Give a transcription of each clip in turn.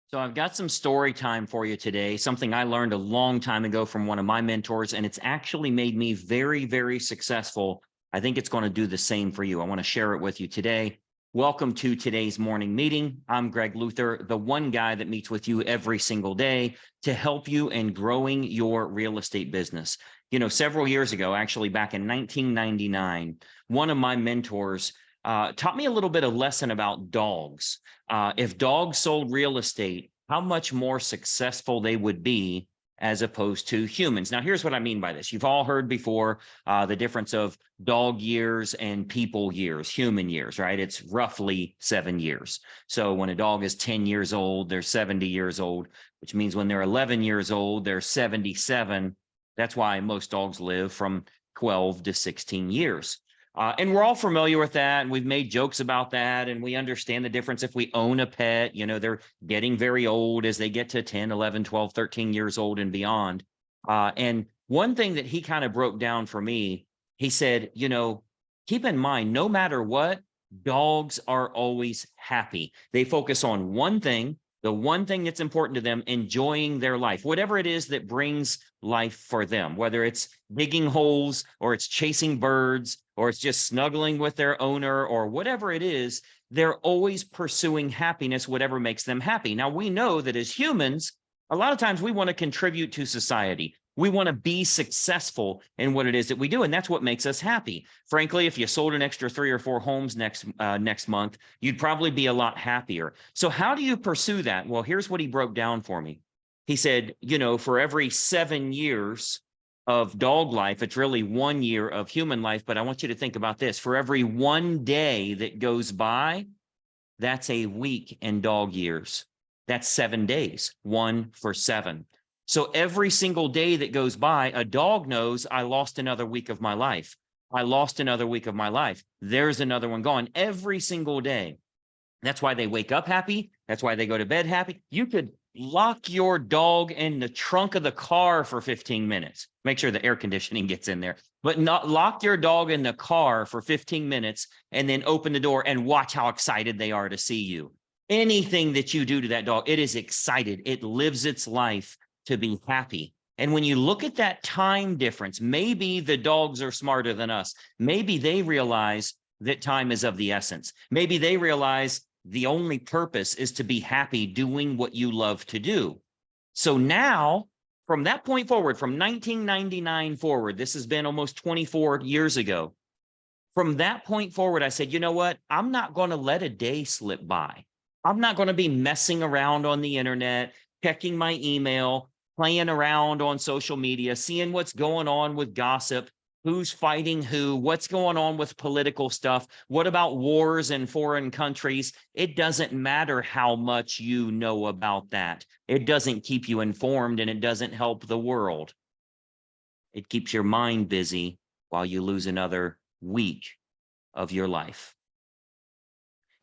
So I've got some story time for you today, something I learned a long time ago from one of my mentors, and it's actually made me very, very successful. I think it's going to do the same for you. I want to share it with you today. Welcome to today's morning meeting. I'm Greg Luther, the one guy that meets with you every single day to help you in growing your real estate business. Several years ago, actually back in 1999, one of my mentors taught me a little bit of lesson about dogs. If dogs sold real estate, how much more successful they would be as opposed to humans. Now, here's what I mean by this. You've all heard before the difference of dog years and people years, human years, right? It's roughly 7 years. So when a dog is 10 years old, they're 70 years old, which means when they're 11 years old, they're 77. That's why most dogs live from 12 to 16 years. And we're all familiar with that. And we've made jokes about that. And we understand the difference if we own a pet, they're getting very old as they get to 10, 11, 12, 13 years old and beyond. And one thing that he kind of broke down for me, he said, keep in mind, no matter what, dogs are always happy. They focus on one thing, the one thing that's important to them, enjoying their life, whatever it is that brings life for them, whether it's digging holes or it's chasing birds or it's just snuggling with their owner or whatever it is, they're always pursuing happiness, whatever makes them happy. Now, we know that as humans, a lot of times we want to contribute to society. We want to be successful in what it is that we do, and that's what makes us happy. Frankly, if you sold an extra 3 or 4 homes next month, you'd probably be a lot happier. So how do you pursue that? Well, here's what he broke down for me. He said, for every 7 years of dog life, it's really 1 year of human life. But I want you to think about this. For every 1 day that goes by, that's a week in dog years. That's 7 days, 1 for 7. So every single day that goes by, a dog knows I lost another week of my life. I lost another week of my life. There's another one gone every single day. That's why they wake up happy. That's why they go to bed happy. You could lock your dog in the trunk of the car for 15 minutes. Make sure the air conditioning gets in there, but not lock your dog in the car for 15 minutes and then open the door and watch how excited they are to see you. Anything that you do to that dog, it is excited. It lives its life to be happy. And when you look at that time difference, maybe the dogs are smarter than us. Maybe they realize that time is of the essence. Maybe they realize the only purpose is to be happy doing what you love to do. So now, from that point forward, from 1999 forward, this has been almost 24 years ago. From that point forward, I said, you know what? I'm not going to let a day slip by. I'm not going to be messing around on the internet, checking my email, playing around on social media, seeing what's going on with gossip, who's fighting who, what's going on with political stuff, what about wars in foreign countries. It doesn't matter how much you know about that. It doesn't keep you informed and it doesn't help the world. It keeps your mind busy while you lose another week of your life.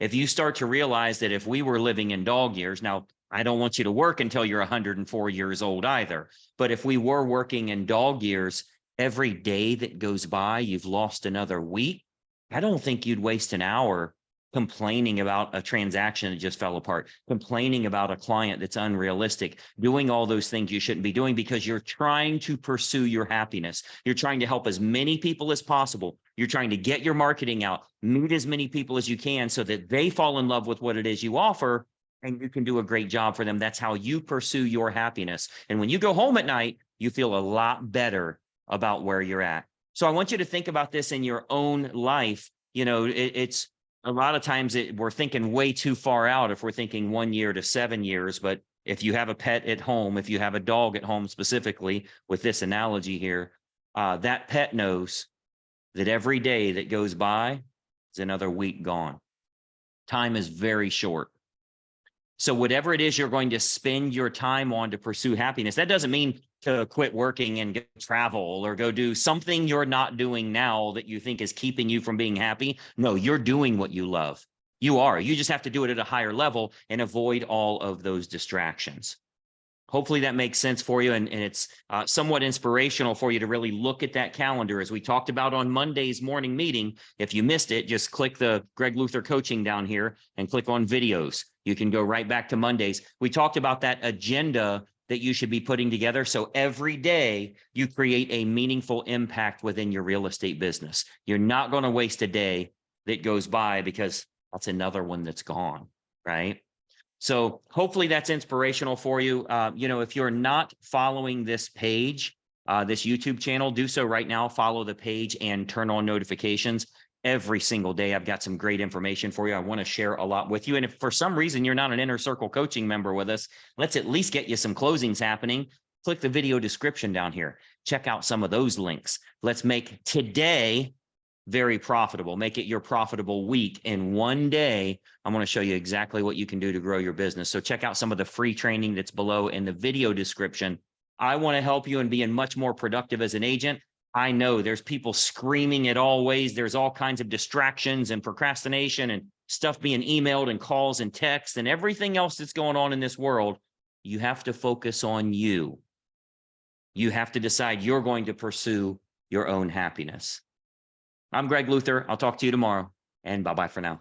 If you start to realize that if we were living in dog years, now, I don't want you to work until you're 104 years old either. But if we were working in dog years, every day that goes by, you've lost another week. I don't think you'd waste an hour complaining about a transaction that just fell apart, complaining about a client that's unrealistic, doing all those things you shouldn't be doing because you're trying to pursue your happiness. You're trying to help as many people as possible. You're trying to get your marketing out, meet as many people as you can so that they fall in love with what it is you offer and you can do a great job for them. That's how you pursue your happiness. And when you go home at night, you feel a lot better about where you're at. So I want you to think about this in your own life. It's a lot of times we're thinking way too far out if we're thinking 1 year to 7 years. But if you have a pet at home, if you have a dog at home specifically with this analogy here, that pet knows that every day that goes by is another week gone. Time is very short. So whatever it is you're going to spend your time on to pursue happiness, that doesn't mean to quit working and go travel or go do something you're not doing now that you think is keeping you from being happy. No, you're doing what you love. You are. You just have to do it at a higher level and avoid all of those distractions. Hopefully that makes sense for you, and it's somewhat inspirational for you to really look at that calendar. As we talked about on Monday's morning meeting, if you missed it, just click the Greg Luther coaching down here and click on videos. You can go right back to Mondays. We talked about that agenda that you should be putting together. So every day you create a meaningful impact within your real estate business. You're not going to waste a day that goes by because that's another one that's gone, right? So hopefully that's inspirational for you. If you're not following this page, this YouTube channel, do so right now. Follow the page and turn on notifications. Every single day, I've got some great information for you. I want to share a lot with you. And if for some reason you're not an Inner Circle coaching member with us, let's at least get you some closings happening. Click the video description down here. Check out some of those links. Let's make today very profitable. Make it your profitable week. In one day, I'm going to show you exactly what you can do to grow your business. So check out some of the free training that's below in the video description. I want to help you in being much more productive as an agent. I know there's people screaming at all ways. There's all kinds of distractions and procrastination and stuff being emailed and calls and texts and everything else that's going on in this world. You have to focus on you. You have to decide you're going to pursue your own happiness. I'm Greg Luther. I'll talk to you tomorrow, and bye-bye for now.